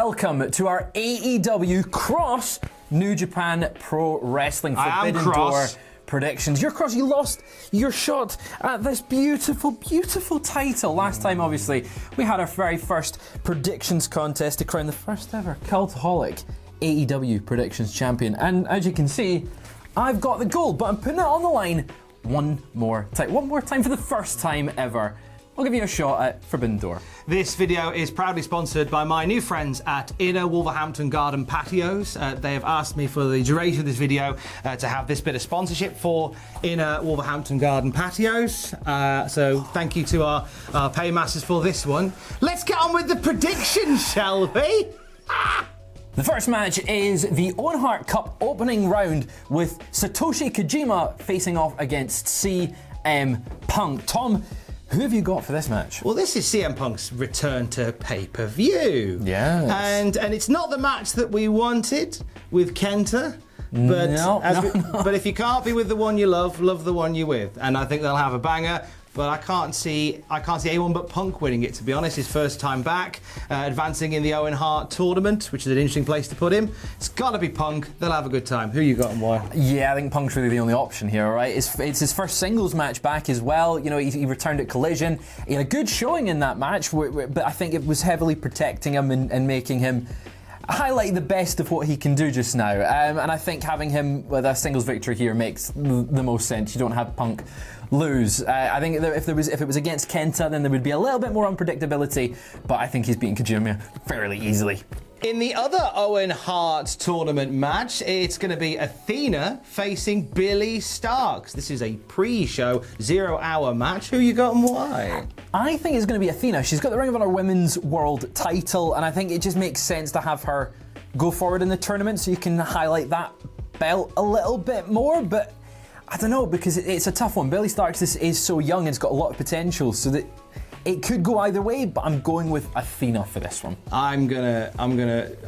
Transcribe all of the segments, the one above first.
welcome to our AEW Cross New Japan Pro Wrestling Forbidden Door predictions. You're Cross, you lost your shot at this beautiful, beautiful title. Last time, obviously, we had our very first predictions contest to crown the first ever Cultaholic AEW Predictions Champion. And as you can see, I've got the gold, but I'm putting it on the line one more time for the first time ever. I'll give you a shot at Forbidden Door. This video is proudly sponsored by my new friends at Inner Wolverhampton Garden Patios. They have asked me for the duration of this video to have this bit of sponsorship for Inner Wolverhampton Garden Patios. So thank you to our paymasters for this one. Let's get on with the predictions, shall we? The first match is the Owen Hart Cup opening round with Satoshi Kojima facing off against CM Punk. Tom, who have you got for this match? Well, this is CM Punk's return to pay-per-view. Yes. And it's not the match that we wanted with Kenta. But but if you can't be with the one you love, love the one you're with. And I think they'll have a banger. But I can't see anyone but Punk winning it, to be honest. His first time back, advancing in the Owen Hart tournament, which is an interesting place to put him. It's got to be Punk. They'll have a good time. Who you got and why? Yeah, I think Punk's really the only option here, right? It's his first singles match back as well. You know, he returned at Collision. He had a good showing in that match, but I think it was heavily protecting him and making him highlight the best of what he can do just now. And I think having him with a singles victory here makes the most sense. You don't have Punk lose. I think if it was against Kenta, then there would be a little bit more unpredictability, but I think he's beaten Kojima fairly easily. In the other Owen Hart tournament match, it's going to be Athena facing Billie Starkz. This is a pre-show 0-hour match. Who you got and why? I think it's going to be Athena. She's got the Ring of Honor Women's World title, and I think it just makes sense to have her go forward in the tournament so you can highlight that belt a little bit more, but I don't know, because it's a tough one. Billie Starkz is so young and it's got a lot of potential, so that it could go either way, but I'm going with Athena for this one. I'm gonna,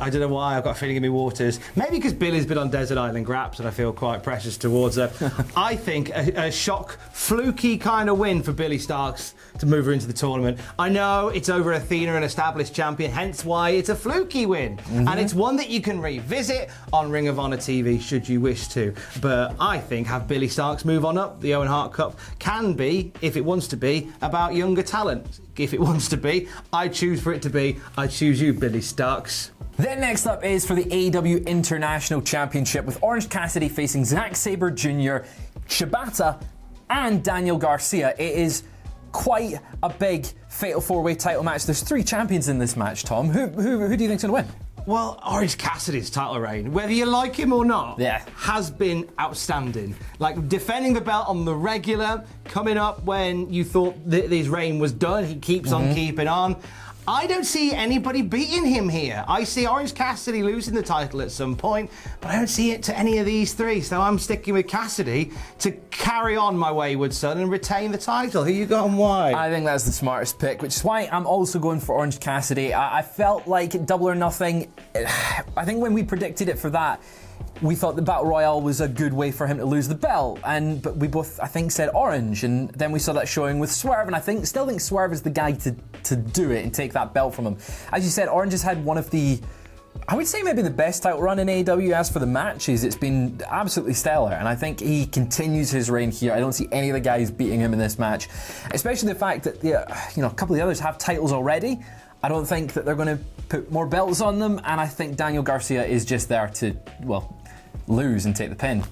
I don't know why, I've got a feeling in my waters. Maybe because Billie's been on Desert Island Graps and I feel quite precious towards her. I think a shock, fluky kind of win for Billie Starkz to move her into the tournament. I know it's over Athena, an established champion, hence why it's a fluky win. Mm-hmm. And it's one that you can revisit on Ring of Honor TV should you wish to. But I think have Billie Starkz move on up. The Owen Hart Cup can be, if it wants to be, about younger talent. If it wants to be, I choose for it to be. I choose you, Billie Starkz. Then next up is for the AEW International Championship with Orange Cassidy facing Zack Sabre Jr., Shibata, and Daniel Garcia. It is quite a big fatal four-way title match. There's 3 champions in this match, Tom. Who do you think's going to win? Well, Orange Cassidy's title reign, whether you like him or not, has been outstanding. Like, defending the belt on the regular, coming up when you thought his reign was done, he keeps on keeping on. I don't see anybody beating him here. I see Orange Cassidy losing the title at some point, but I don't see it to any of these 3, so I'm sticking with Cassidy to carry on my wayward son and retain the title. Who you got and why? I think that's the smartest pick, which is why I'm also going for Orange Cassidy. I felt like Double or Nothing, I think when we predicted it for that, we thought the Battle Royale was a good way for him to lose the belt, but we both, I think, said Orange, and then we saw that showing with Swerve, and I still think Swerve is the guy to do it and take that belt from him. As you said, Orange has had one of the, I would say maybe the best title run in AEW. As for the matches, it's been absolutely stellar, and I think he continues his reign here. I don't see any of the guys beating him in this match, especially the fact that a couple of the others have titles already. I don't think that they're going to put more belts on them, and I think Daniel Garcia is just there to, well, lose and take the pin.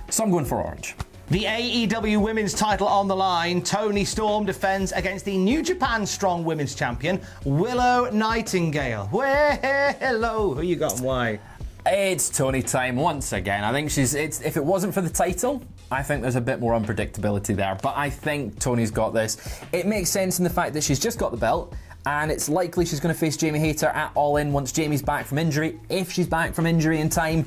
So I'm going for Orange. The AEW Women's title on the line. Toni Storm defends against the New Japan Strong Women's Champion, Willow Nightingale. Well, hello. Who you got and why? It's Toni time once again. I think if it wasn't for the title, I think there's a bit more unpredictability there, but I think Toni's got this. It makes sense in the fact that she's just got the belt, and it's likely she's going to face Jamie Hayter at All In once Jamie's back from injury, if she's back from injury in time.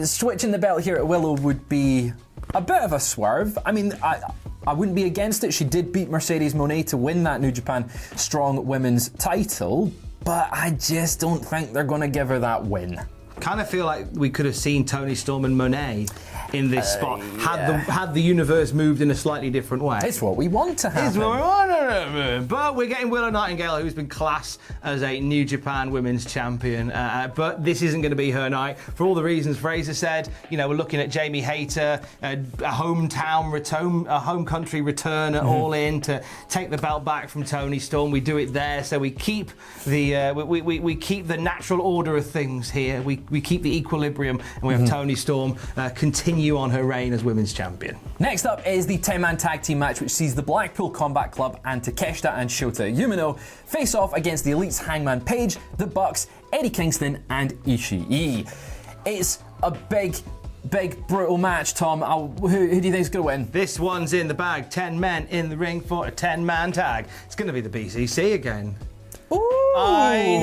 Switching the belt here at Willow would be a bit of a swerve. I mean, I wouldn't be against it. She did beat Mercedes Moné to win that New Japan Strong Women's title, but I just don't think they're going to give her that win. Kind of feel like we could have seen Toni Storm and Moné in this spot had the universe moved in a slightly different way. It's what we want to happen. It's what we want to happen. But we're getting Willow Nightingale, who's been classed as a New Japan Women's Champion. But this isn't going to be her night for all the reasons Fraser said. You know, we're looking at Jamie Hayter, a hometown return, a home country return at All In to take the belt back from Toni Storm. We do it there, so we keep the we keep the natural order of things here. We keep the equilibrium, and we have Toni Storm continue on her reign as Women's Champion. Next up is the 10-man tag team match, which sees the Blackpool Combat Club and Takeshita and Shota Umino face off against the Elite's Hangman Page, the Bucks, Eddie Kingston, and Ishii. It's a big, brutal match, Tom. Who do you think is going to win? This one's in the bag. 10 men in the ring for a 10-man tag. It's going to be the BCC again. Ooh. I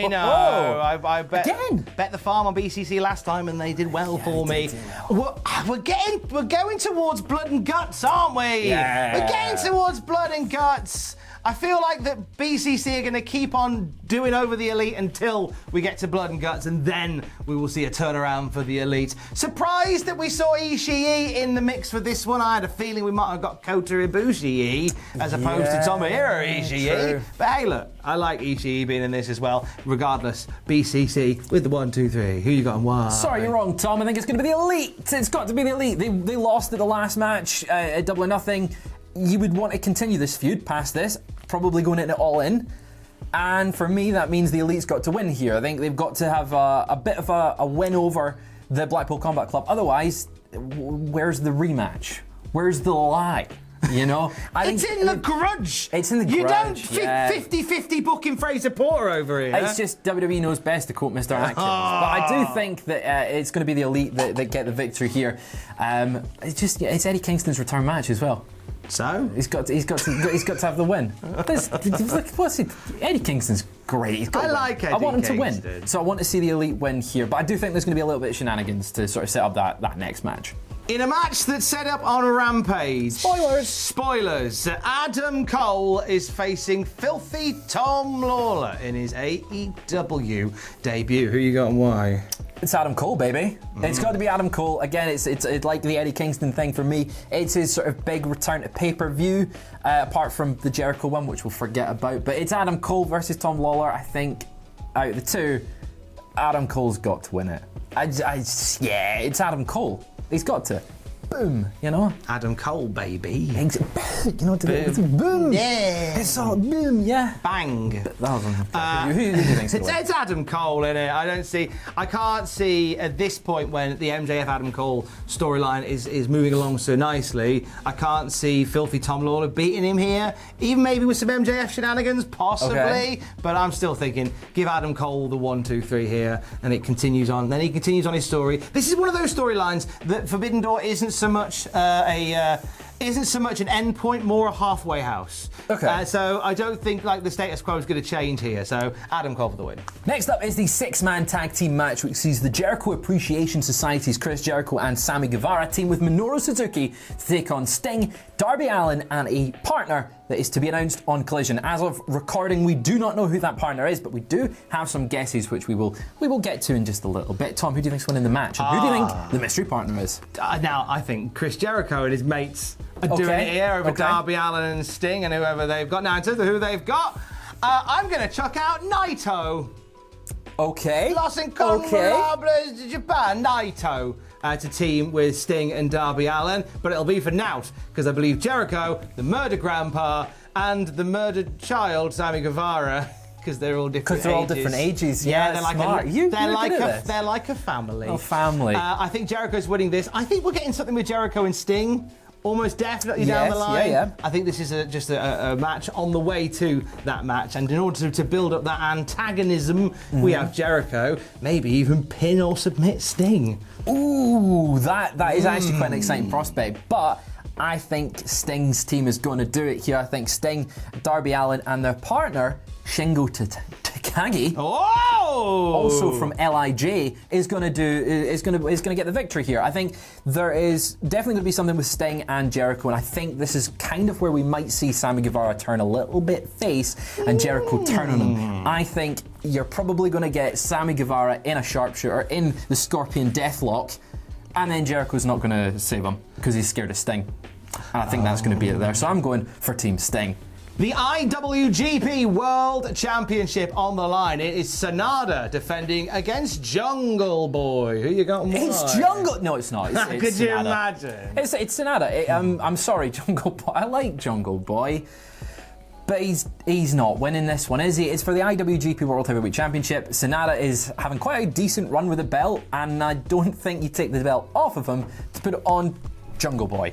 know. I bet the farm on BCC last time, and they did well for me. We're going towards blood and guts, aren't we? Yeah. We're getting towards blood and guts. I feel like that BCC are going to keep on doing over the Elite until we get to Blood and Guts, and then we will see a turnaround for the Elite. Surprised that we saw Ishii in the mix for this one. I had a feeling we might have got Kota Ibushi as opposed to Tomohiro Ishii. True. But hey, look, I like Ishii being in this as well. Regardless, BCC with the 1, 2, 3. Who you got and why? Sorry, you're wrong, Tom. I think it's going to be the Elite. It's got to be the Elite. They lost at the last match at Double or Nothing. You would want to continue this feud past this, probably going into All In. And for me, that means the Elite's got to win here. I think they've got to have a bit of a win over the Blackpool Combat Club. Otherwise, where's the rematch? Where's the lie? You know? It's in the grudge. It's in the grudge. You don't 50-50 booking Fraser Porter over here. It's just WWE knows best, to quote Mr. Atkins. But I do think that it's going to be the Elite that get the victory here. It's Eddie Kingston's return match as well. So he's got to have the win. Eddie Kingston's great. I like Eddie I want him Kingston. to win, so I want to see the Elite win here. But I do think there's going to be a little bit of shenanigans to sort of set up that next match. In a match that's set up on Rampage. Spoilers. Adam Cole is facing Filthy Tom Lawler in his AEW debut. Who you got and why? It's Adam Cole, baby. It's got to be Adam Cole. Again, it's like the Eddie Kingston thing for me. It's his sort of big return to pay-per-view, apart from the Jericho one, which we'll forget about. But it's Adam Cole versus Tom Lawler. I think out of the two, Adam Cole's got to win it. It's Adam Cole. He's got to. Boom, you know? Adam Cole, baby. You know, boom. Yeah. It's all boom, yeah. Bang. Who do you think's going to win? It's Adam Cole, innit? I can't see at this point when the MJF Adam Cole storyline is moving along so nicely, I can't see Filthy Tom Lawler beating him here. Even maybe with some MJF shenanigans, possibly. Okay. But I'm still thinking, give Adam Cole the 1, 2, 3 here, and it continues on. Then he continues on his story. This is one of those storylines that Forbidden Door isn't so much an end point, more a halfway house. Okay. So I don't think like the status quo is going to change here. So Adam Cole for the win. Next up is the 6-man tag team match, which sees the Jericho Appreciation Society's Chris Jericho and Sammy Guevara team with Minoru Suzuki to take on Sting, Darby Allin, and a partner that is to be announced on Collision. As of recording, we do not know who that partner is, but we do have some guesses, which we will get to in just a little bit. Tom, who do you think's winning the match? And who do you think the mystery partner is? Now, I think Chris Jericho and his mates are doing it here over Darby Allin and Sting and whoever they've got. Now, in terms of who they've got, I'm going to chuck out Naito. Okay. Los Inconmerables de Japan, Naito. To team with Sting and Darby Allin, but it'll be for Nout, because I believe Jericho, the murder grandpa, and the murdered child, Sammy Guevara, because they're all different ages. Because they're all different ages, yeah. They're smart. like a family. Oh, family. I think Jericho's winning this. I think we're getting something with Jericho and Sting. Almost definitely down the line. Yeah. I think this is just a match on the way to that match, and in order to build up that antagonism, we have Jericho maybe even pin or submit Sting. Ooh, that is actually quite an exciting prospect, but I think Sting's team is going to do it here. I think Sting, Darby Allin, and their partner Shingo Takagi, also from LIJ, is going to get the victory here. I think there is definitely going to be something with Sting and Jericho, and I think this is kind of where we might see Sammy Guevara turn a little bit face and Jericho turn on him. I think you're probably going to get Sammy Guevara in a sharpshooter in the Scorpion Deathlock, and then Jericho's not going to save him because he's scared of Sting. And I think that's going to be it there. So I'm going for Team Sting. The IWGP World Championship on the line. It is SANADA defending against Jungle Boy. Who you got and why? It's Jungle... No, it's not. It's Could you SANADA. imagine? It's SANADA. I'm sorry, Jungle Boy. I like Jungle Boy. But he's not winning this one, is he? It's for the IWGP World Heavyweight Championship. SANADA is having quite a decent run with the belt, and I don't think you take the belt off of him to put it on Jungle Boy,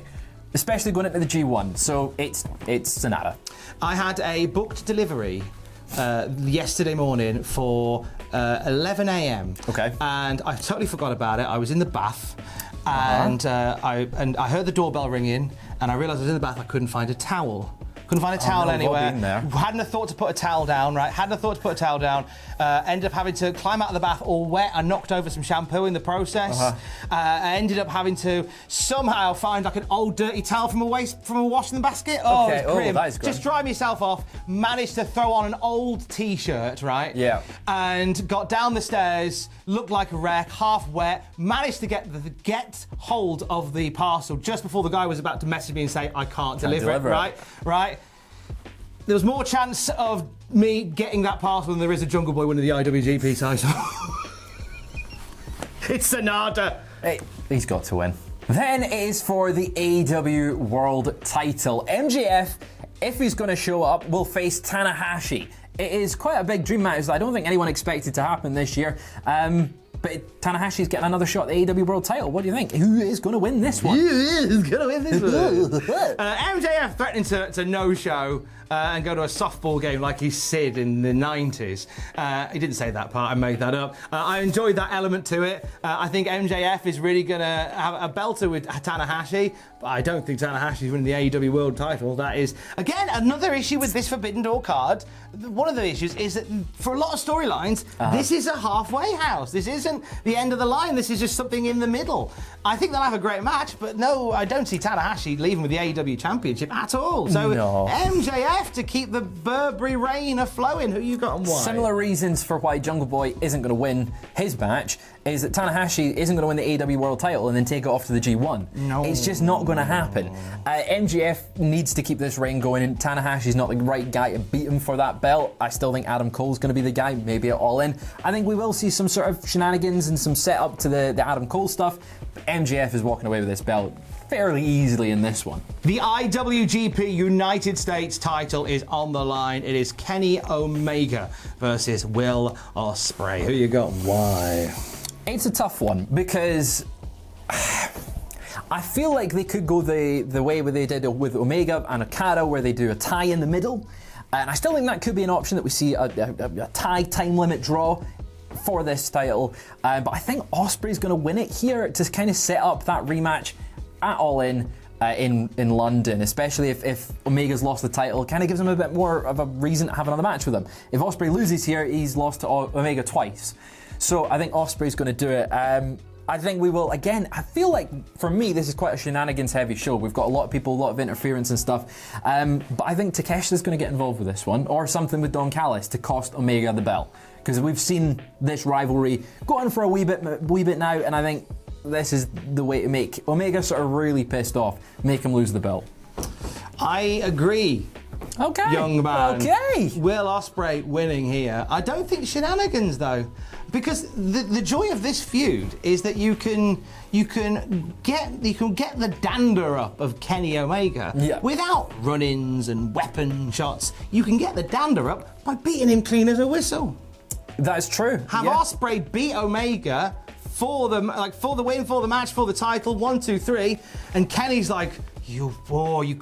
especially going into the G1. So it's SANADA. I had a booked delivery yesterday morning for 11 a.m. Okay. And I totally forgot about it. I was in the bath, and I heard the doorbell ringing, and I realised I was in the bath. I couldn't find a towel. Couldn't find a towel anywhere. Hadn't a thought to put a towel down, right? Hadn't a thought to put a towel down. Ended up having to climb out of the bath all wet. I knocked over some shampoo in the process. I ended up having to somehow find like an old dirty towel from a washing basket. Oh, okay. it's grim. That is grim. Just dry myself off. Managed to throw on an old T-shirt, right? Yeah. And got down the stairs. Looked like a wreck, half wet. Managed to get hold of the parcel just before the guy was about to message me and say, I can't deliver it. Right? There was more chance of me getting that parcel than there is a Jungle Boy winning the IWGP title. It's SANADA. Hey, he's got to win. Then it is for the AEW World title. MJF, if he's going to show up, will face Tanahashi. It is quite a big dream match that I don't think anyone expected to happen this year. But Tanahashi's getting another shot at the AEW World title. What do you think? Who is going to win this one? Who is going to win this one? MJF threatening to no-show and go to a softball game like he's Sid in the 90s. He didn't say that part, I made that up. I enjoyed that element to it. I think MJF is really going to have a belter with Tanahashi, but I don't think Tanahashi's winning the AEW World title. That is, again, another issue with this Forbidden Door card. One of the issues is that for a lot of storylines, this is a halfway house. This isn't the end of the line. This is just something in the middle. I think they'll have a great match, but no, I don't see Tanahashi leaving with the AEW Championship at all. So no. MJF to keep the Burberry reign a-flowing. Who you got and why? Similar reasons for why Jungle Boy isn't going to win his match is that Tanahashi isn't going to win the AEW World title and then take it off to the G1. No. It's just not going to happen. MJF needs to keep this reign going, and Tanahashi's not the right guy to beat him for that belt. I still think Adam Cole's going to be the guy, maybe at All In. I think we will see some sort of shenanigans and some setup to the Adam Cole stuff. MJF is walking away with this belt fairly easily in this one. The IWGP United States title is on the line. It is Kenny Omega versus Will Ospreay. Who you got and why? It's a tough one because I feel like they could go the way where they did with Omega and Okada, where they do a tie in the middle. And I still think that could be an option, that we see a tie time limit draw for this title. But I think Ospreay's going to win it here to kind of set up that rematch at All In London, especially if Omega's lost the title. Kind of gives him a bit more of a reason to have another match with him. If Ospreay loses here, he's lost to Omega twice. So I think Ospreay's going to do it. I think we will, again, I feel like, for me, this is quite a shenanigans-heavy show. We've got a lot of people, a lot of interference and stuff. But I think Takeshita's going to get involved with this one, or something with Don Callis to cost Omega the belt. Because we've seen this rivalry go on for a wee bit now, and I think this is the way to make Omega sort of really pissed off, make him lose the belt. I agree. Okay. Young man. Okay. Will Ospreay winning here. I don't think shenanigans though, because the joy of this feud is that you can get the dander up of Kenny Omega without run-ins and weapon shots. You can get the dander up by beating him clean as a whistle. That is true. Have Ospreay beat Omega for the win, for the match, for the title, 1, 2, 3, and Kenny's like, you caught me.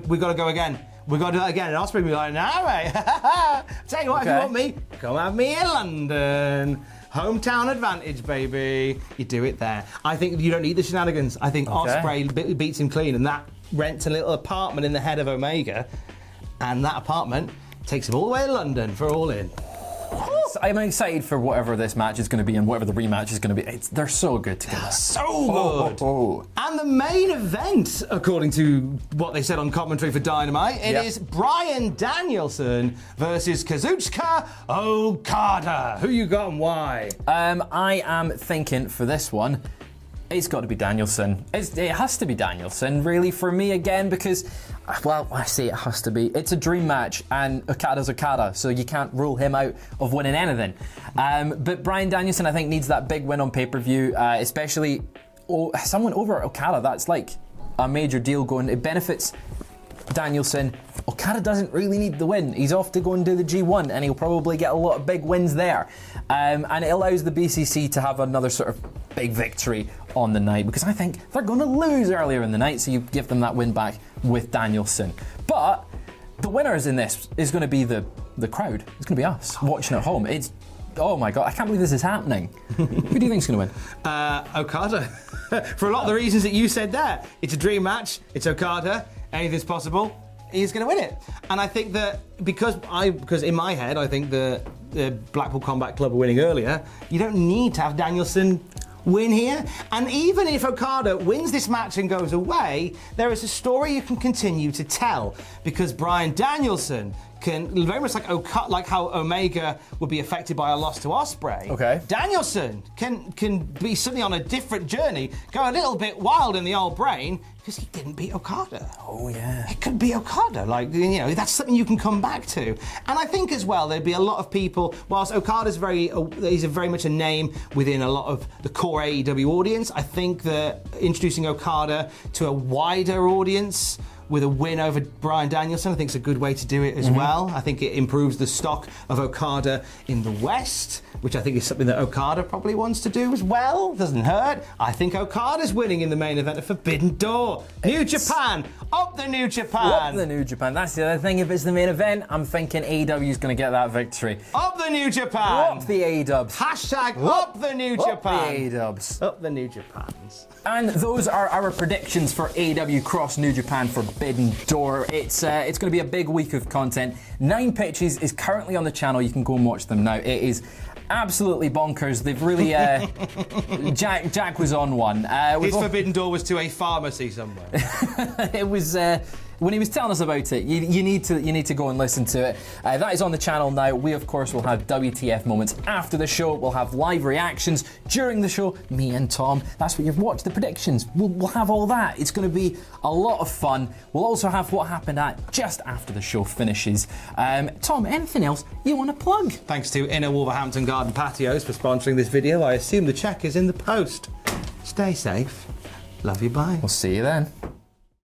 We gotta go again. We gotta do that again. And Ospreay be like, nah, mate. Tell you what, if you want me, come have me in London. Hometown advantage, baby. You do it there. I think you don't need the shenanigans. I think Ospreay beats him clean, and that rents a little apartment in the head of Omega, and that apartment takes him all the way to London for All In. I'm excited for whatever this match is going to be and whatever the rematch is going to be. They're so good together. So good. And the main event, according to what they said on commentary for Dynamite, it is Bryan Danielson versus Kazuchika Okada. Who you got and why? I am thinking for this one, it's got to be Danielson. It has to be Danielson, really, for me again, because, well, I say it has to be. It's a dream match, and Okada's Okada, so you can't rule him out of winning anything. But Bryan Danielson, I think, needs that big win on pay-per-view, especially someone over Okada. That's like a major deal going. It benefits Danielson. Okada doesn't really need the win. He's off to go and do the G1, and he'll probably get a lot of big wins there. And it allows the BCC to have another sort of big victory on the night, because I think they're going to lose earlier in the night, so you give them that win back with Danielson. But the winners in this is going to be the crowd. It's going to be us watching at home. Oh my God, I can't believe this is happening. Who do you think's going to win? Okada. For a lot of the reasons that you said there. It's a dream match. It's Okada. Anything's possible. He's going to win it. And I think that because in my head, I think the Blackpool Combat Club are winning earlier, you don't need to have Danielson win here. And even if Okada wins this match and goes away, there is a story you can continue to tell, because Bryan Danielson can, very much like how Omega would be affected by a loss to Ospreay. Okay. Danielson can be suddenly on a different journey, go a little bit wild in the old brain, because he didn't beat Okada. Oh yeah. It could be Okada, that's something you can come back to. And I think as well there'd be a lot of people, whilst Okada's he's very much a name within a lot of the core AEW audience, I think that introducing Okada to a wider audience with a win over Bryan Danielson, I think it's a good way to do it as well. I think it improves the stock of Okada in the West, which I think is something that Okada probably wants to do as well. Doesn't hurt. I think Okada's winning in the main event of Forbidden Door. New Japan! Up the New Japan! Up the New Japan. That's the other thing. If it's the main event, I'm thinking AEW's going to get that victory. Up the New Japan! Up the A-dubs. Hashtag up the New Japan! Up the A-dubs. Up the New Japans. And those are our predictions for AEW Cross New Japan Forbidden Door. It's going to be a big week of content. 9 pitches is currently on the channel. You can go and watch them now. It is absolutely bonkers. They've really Jack was on one. His Forbidden Door was to a pharmacy somewhere. It was when he was telling us about it. You need to go and listen to it. That is on the channel now. We of course will have WTF moments after the show. We'll have live reactions during the show. Me and Tom. That's what you've watched. The predictions. We'll have all that. It's going to be a lot of fun. We'll also have what happened at just after the show finishes. Tom, anything else you want to plug? Thanks to Inner Wolverhampton Garden Patios for sponsoring this video. I assume the check is in the post. Stay safe. Love you. Bye. We'll see you then.